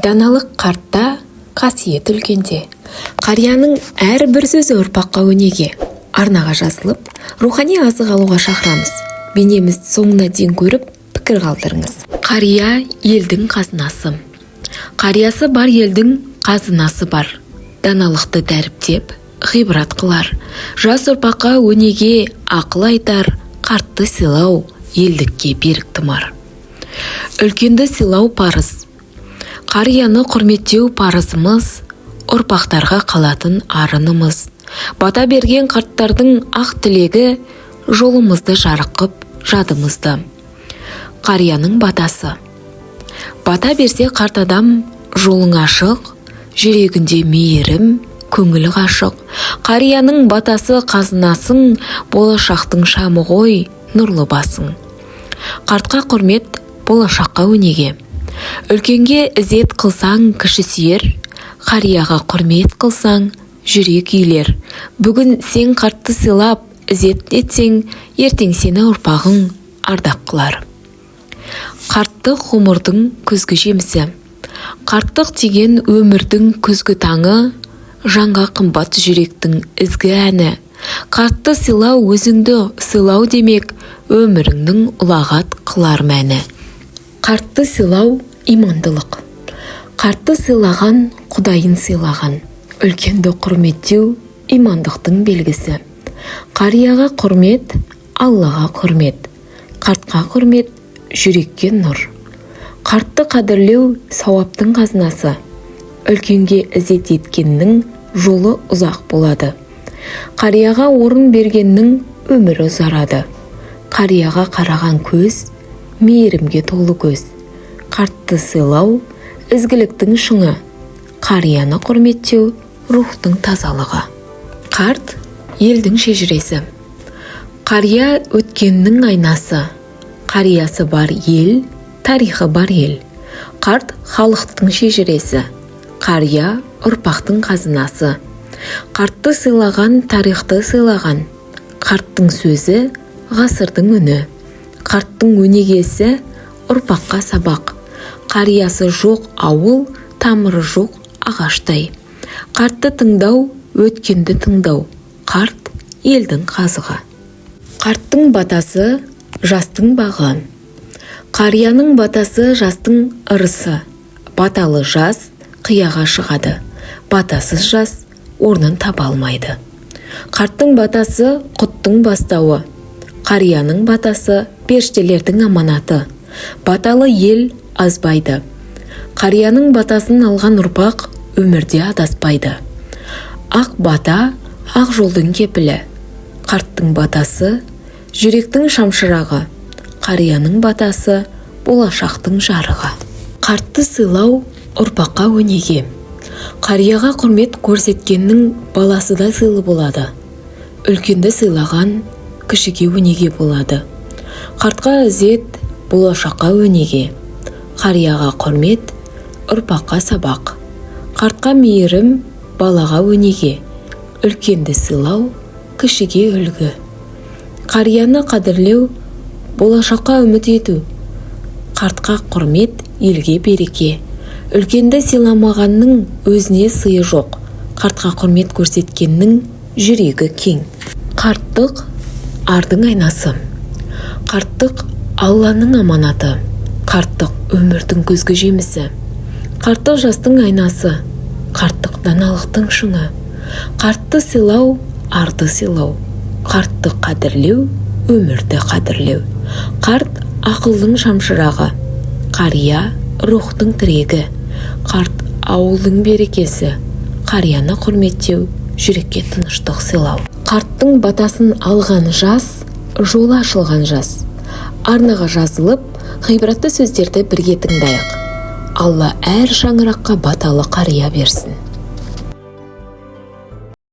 Даналық қартта, қасиет үлкенде. Қарияның әрбір сөзі ұрпаққа өнеге. Арнаға жазылып, рухани азық алуға шақырамыз. Бейнемізді соңына дейін көріп, пікір қалдырыңыз. Қария елдің қазынасы. Қариясы бар елдің қазынасы бар. Даналықты дәріптеп, ғибрат қылар. Жас ұрпаққа өнеге ақыл айтар, қартты сыйлау елдікке берік тымар. Үлкенді сыйлау парыз. Қарияны құрметтеу парызымыз, ұрпақтарға қалатын арынымыз. Бата берген қарттардың ақ тілегі, жолымызды жарық қып жадымызды. Қарияның батасы. Бата берсе қарт адам жолың ашық, жүрегінде мейірім, көңілі ғашық. Қарияның батасы қазынасың, болашақтың шамы ғой, нұрлы басың. Қартқа құрмет, болашаққа өнеге. Үлкенге ізет қылсаң, кіші сүйер, қарияға құрмет қылсаң, жүрек үйлер. Бүгін сен қартты сыйлап, ізет етсең, ертең сені ұрпағың ардақ қылар. Қарттық ғұмырдың күзгі жемісі. Қарттық деген өмірдің күзгі таңы, жанға қымбат жүректің ізгі әні. Қартты сыйлау өзіңді сыйлау демек, өміріңнің ұлағат қылар мәні. Қартты сыйлау имандылық. Қартты сыйлаған Құдайын сыйлаған. Үлкенді құрметтеу имандықтың белгісі. Қарияға құрмет, Аллаға құрмет. Қартқа құрмет, жүрекке нұр. Қартты қадірлеу сауаптың қазынасы. Үлкенге ізет еткеннің жолы ұзақ болады. Қарияға орын бергеннің өмірі ұзарады. Қарияға қараған көз, мейірімге толы көз. Қартты сыйлау ізгіліктің шыңы. Қарияны құрметтеу рухтың тазалығы. Қарт елдің шежіресі. Қария өткеннің айнасы. Қариясы бар ел, тарихы бар ел. Қарт халықтың шежіресі. Қария ұрпақтың қазынасы. Қартты сыйлаған, тарихты сыйлаған. Қарттың сөзі ғасырдың үні. Қарттың өнегесі ұрпаққа сабақ. Қариясы жоқ ауыл, тамыры жоқ ағаштай. Қартты тыңдау, өткенді тыңдау. Қарт елдің қазығы. Қарттың батасы жастың бағы. Қарияның батасы жастың ырысы. Баталы жас қияға шығады. Батасыз жас орнын таба алмайды. Қарттың батасы құттың бастауы. Қарияның батасы періштелердің аманаты. Баталы ел азбайды. Қарияның батасын алған ұрпақ өмірде адаспайды. Ақ бата, ақ жолдың кепілі. Қарттың батасы жүректің шамшырағы. Қарияның батасы болашақтың жарығы. Қартты сыйлау ұрпаққа өнеге. Қарияға құрмет көрсеткеннің баласы да сыйлы болады. Үлкенді сыйлаған кішіге өнеге болады. Қартқа ізет, болашаққа өнеге. Қарияға құрмет, ұрпаққа сабақ. Қартқа мейірім, балаға өнеге. Үлкенді сыйлау, кішіге үлгі. Қарияны қадірлеу, болашаққа үміт ету. Қартқа құрмет, елге береке. Үлкенді сыйламағанның өзіне сыйы жоқ. Қартқа құрмет көрсеткеннің жүрегі кең. Қарттық ардың айнасы. Қарттық Алланың аманаты. Қарттық өмірдің күзгі жемісі. Қарттық жастың айнасы. Қарттық даналықтың шыңы. Қартты сыйлау, арды сыйлау. Қартты қадірлеу, өмірді қадірлеу. Қарт ақылдың шамшырағы. Қария рухтың тірегі. Қарт ауылдың берекесі. Қарияны құрметтеу, жүрекке тыныштық сыйлау. Қарттың батасын алған жас, жолы ашылған жас. Арнаға жазылып, ғибратты сөздерді бірге тыңдайық. Алла әр шаңыраққа баталы қария берсін.